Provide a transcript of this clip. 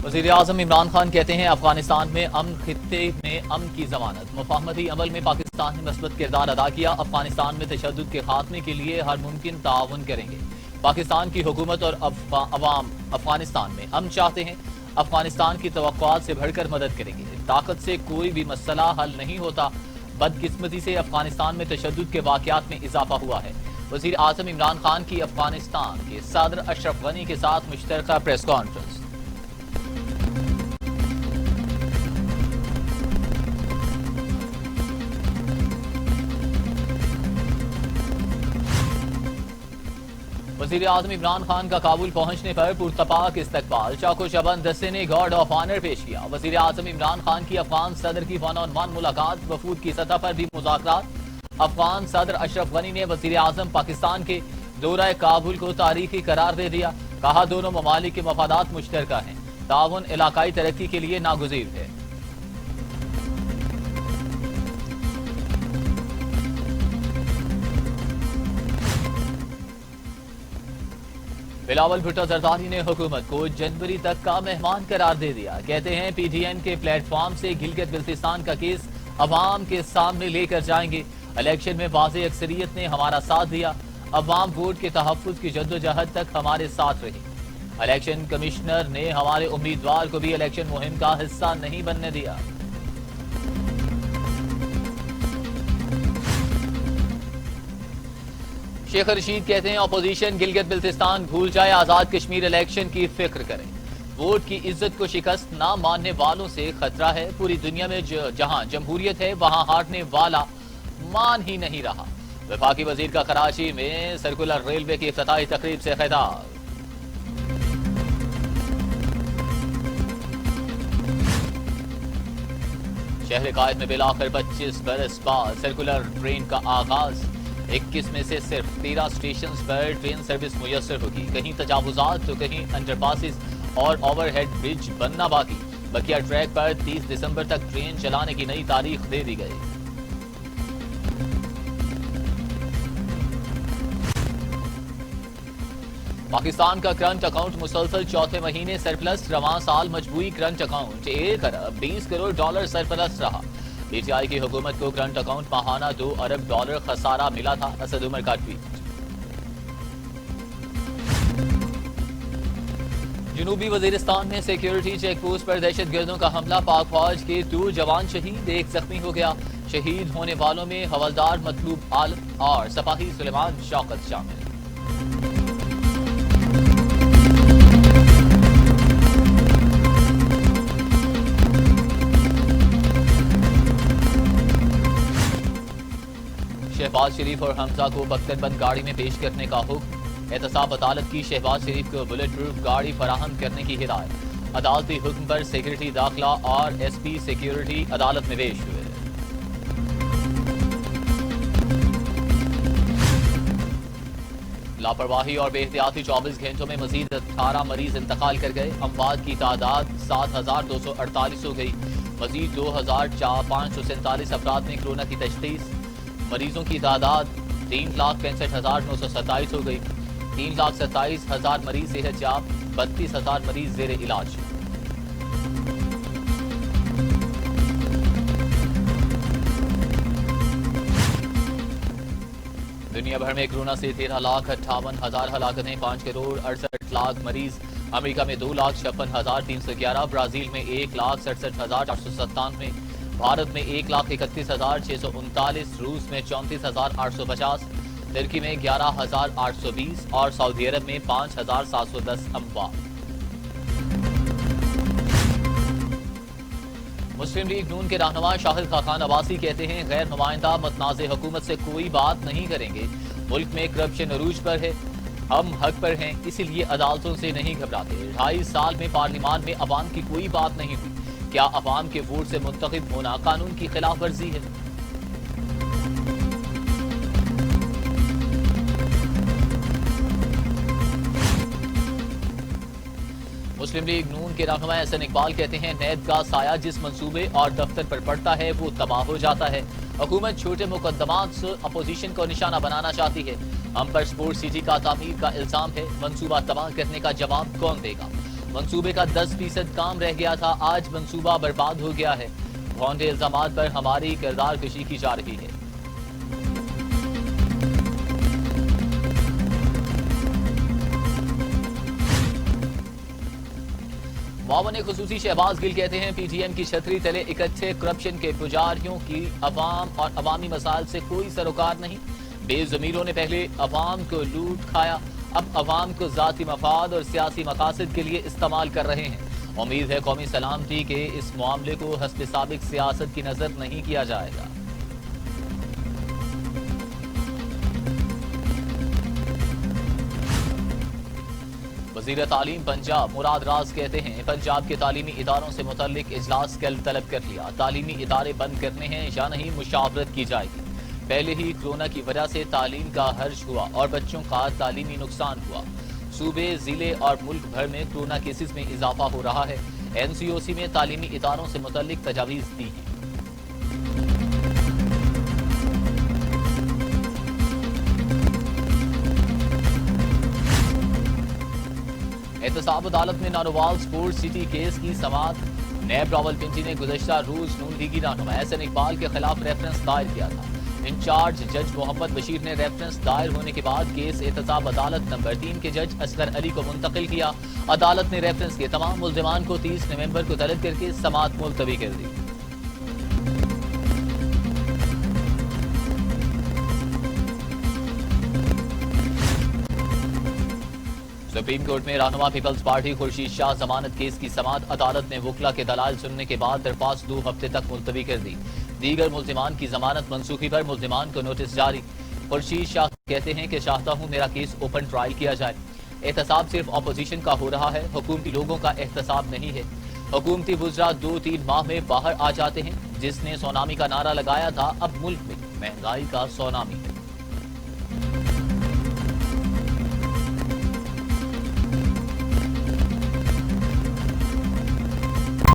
وزیر اعظم عمران خان کہتے ہیں افغانستان میں امن خطے میں امن کی ضمانت مفاہمتی عمل میں پاکستان نے مثبت کردار ادا کیا افغانستان میں تشدد کے خاتمے کے لیے ہر ممکن تعاون کریں گے پاکستان کی حکومت اور عوام افغانستان میں امن چاہتے ہیں افغانستان کی توقعات سے بڑھ کر مدد کریں گے طاقت سے کوئی بھی مسئلہ حل نہیں ہوتا بدقسمتی سے افغانستان میں تشدد کے واقعات میں اضافہ ہوا ہے وزیر اعظم عمران خان کی افغانستان کے صدر اشرف غنی کے ساتھ مشترکہ پریس کانفرنس وزیر اعظم عمران خان کا کابل پہنچنے پر پرتپاک استقبال چاق و چوبند دستے نے گارڈ آف آنر پیش کیا وزیر اعظم عمران خان کی افغان صدر کی ون آن ون ملاقات وفود کی سطح پر بھی مذاکرات افغان صدر اشرف غنی نے وزیر اعظم پاکستان کے دورہ کابل کو تاریخی قرار دے دیا کہا دونوں ممالک کے مفادات مشترکہ ہیں تعاون علاقائی ترقی کے لیے ناگزیر ہے بلاول بھٹو زرداری نے حکومت کو جنوری تک کا مہمان قرار دے دیا کہتے ہیں پی ڈی این کے پلیٹ فارم سے گلگت بلتستان کا کیس عوام کے سامنے لے کر جائیں گے الیکشن میں واضح اکثریت نے ہمارا ساتھ دیا عوام ووٹ کے تحفظ کی جدوجہد تک ہمارے ساتھ رہی الیکشن کمشنر نے ہمارے امیدوار کو بھی الیکشن مہم کا حصہ نہیں بننے دیا شیخ رشید کہتے ہیں اپوزیشن گلگت بلتستان بھول جائے آزاد کشمیر الیکشن کی فکر کرے ووٹ کی عزت کو شکست نہ ماننے والوں سے خطرہ ہے پوری دنیا میں جہاں جمہوریت ہے وہاں ہارنے والا مان ہی نہیں رہا وفاقی وزیر کا کراچی میں سرکولر ریلوے کی افتتاحی تقریب سے خطاب شہر قائد میں بلاخر 25 برس بعد سرکولر ٹرین کا آغاز 21 میں سے صرف 13 اسٹیشنز پر ٹرین سروس میسر ہوگی کہیں تجاوزات تو کہیں انڈر پاسز اور اوور ہیڈ برج بننا باقی بقیہ ٹریک پر 30 دسمبر تک ٹرین چلانے کی نئی تاریخ دے دی گئی پاکستان کا کرنٹ اکاؤنٹ مسلسل چوتھے مہینے سرپلس رواں سال مجموعی کرنٹ اکاؤنٹ 1 ارب 20 کروڑ ڈالر سرپلس رہا پی ٹی آئی کی حکومت کو کرنٹ اکاؤنٹ ماہانہ 2 ارب ڈالر خسارہ ملا تھا اسد عمر کا ٹویٹ جنوبی وزیرستان میں سیکیورٹی چیک پوسٹ پر دہشت گردوں کا حملہ پاک فوج کے 2 جوان شہید 1 زخمی ہو گیا شہید ہونے والوں میں حوالدار مطلوب عالم اور سپاہی سلیمان شوکت شامل شہباز شریف اور حمزہ کو بختر بند گاڑی میں پیش کرنے کا حکم احتساب عدالت کی شہباز شریف کو بلٹ پروف گاڑی فراہم کرنے کی ہدایت عدالتی حکم پر سیکرٹری داخلہ اور ایس پی سیکیورٹی عدالت میں پیش ہوئے لاپرواہی اور بے احتیاطی 24 گھنٹوں میں مزید 18 مریض انتقال کر گئے اموات کی تعداد 7248 ہو گئی مزید 2547 افراد میں کورونا کی تشخیص مریضوں کی تعداد 3,65,927 ہو گئی 3,27,000 مریض صحت یاب 32,000 مریض زیر علاج دنیا بھر میں کورونا سے 13,58,000 ہلاکتیں 5 کروڑ 68 لاکھ مریض امریکہ میں 2,56,311 برازیل میں 1,67,497 بھارت میں 1,31,639 روس میں 34,850 ترکی میں 11,820 اور سعودی عرب میں 5,710 اموات مسلم لیگ نون کے رہنما شاہد خاقان عباسی کہتے ہیں غیر نمائندہ متنازع حکومت سے کوئی بات نہیں کریں گے ملک میں کرپشن عروج پر ہے ہم حق پر ہیں اسی لیے عدالتوں سے نہیں گھبراتے 2.5 سال میں پارلیمان میں عوام کی کوئی بات نہیں ہوئی کیا عوام کے ووٹ سے منتخب ہونا قانون کی خلاف ورزی ہے مسلم لیگ نون کے رہنما احسن اقبال کہتے ہیں نیب کا سایہ جس منصوبے اور دفتر پر پڑتا ہے وہ تباہ ہو جاتا ہے حکومت چھوٹے مقدمات سے اپوزیشن کو نشانہ بنانا چاہتی ہے ہم پر سپورٹ سٹی کا تعمیر کا الزام ہے منصوبہ تباہ کرنے کا جواب کون دے گا منصوبے کا 10% کام رہ گیا تھا، آج منصوبہ برباد ہو گیا ہے۔ بھونڈے الزامات پر ہماری کردار کشی کی جا رہی ہے۔ معاون خصوصی شہباز گل کہتے ہیں پی ٹی ایم کی چھتری تلے اکٹھے کرپشن کے پجاریوں کی عوام اور عوامی مسائل سے کوئی سروکار نہیں۔ بے ضمیروں نے پہلے عوام کو لوٹ کھایا، اب عوام کو ذاتی مفاد اور سیاسی مقاصد کے لیے استعمال کر رہے ہیں۔ امید ہے قومی سلامتی کے اس معاملے کو حسب سابق سیاست کی نظر نہیں کیا جائے گا۔ وزیر تعلیم پنجاب مراد راز کہتے ہیں پنجاب کے تعلیمی اداروں سے متعلق اجلاس کل طلب کر لیا، تعلیمی ادارے بند کرنے ہیں یا نہیں مشاورت کی جائے گی۔ پہلے ہی کورونا کی وجہ سے تعلیم کا حرج ہوا اور بچوں کا تعلیمی نقصان ہوا۔ صوبے، ضلع اور ملک بھر میں کورونا کیسز میں اضافہ ہو رہا ہے۔ این سی او سی میں تعلیمی اداروں سے متعلق تجاویز دی ہیں۔ احتساب عدالت میں نانووال سپورٹ سٹی کیس کی سماعت۔ نیب راولپنڈی نے گزشتہ روز نون لیگی رہنما احسن اقبال کے خلاف ریفرنس دائر کیا تھا۔ انچارج جج محمد بشیر نے ریفرنس دائر ہونے کے بعد کیس احتساب عدالت نمبر 3 کے جج اصغر علی کو منتقل کیا۔ عدالت نے ریفرنس کے تمام ملزمان کو 30 نومبر کو طلب کر کے سماعت ملتوی کر دی۔ سپریم کورٹ میں رہنما پیپلز پارٹی خورشید شاہ ضمانت کیس کی سماعت عدالت نے وکلا کے دلائل سننے کے بعد درخواست 2 ہفتے تک ملتوی کر دی۔ دیگر ملزمان کی ضمانت منسوخی پر ملزمان کو نوٹس جاری۔ خورشید شاہ کہتے ہیں کہ چاہتا ہوں میرا کیس اوپن ٹرائل کیا جائے۔ احتساب صرف اپوزیشن کا ہو رہا ہے، حکومتی لوگوں کا احتساب نہیں ہے۔ حکومتی وزراء 2-3 ماہ میں باہر آ جاتے ہیں۔ جس نے سونامی کا نعرہ لگایا تھا اب ملک میں مہنگائی کا سونامی ہے۔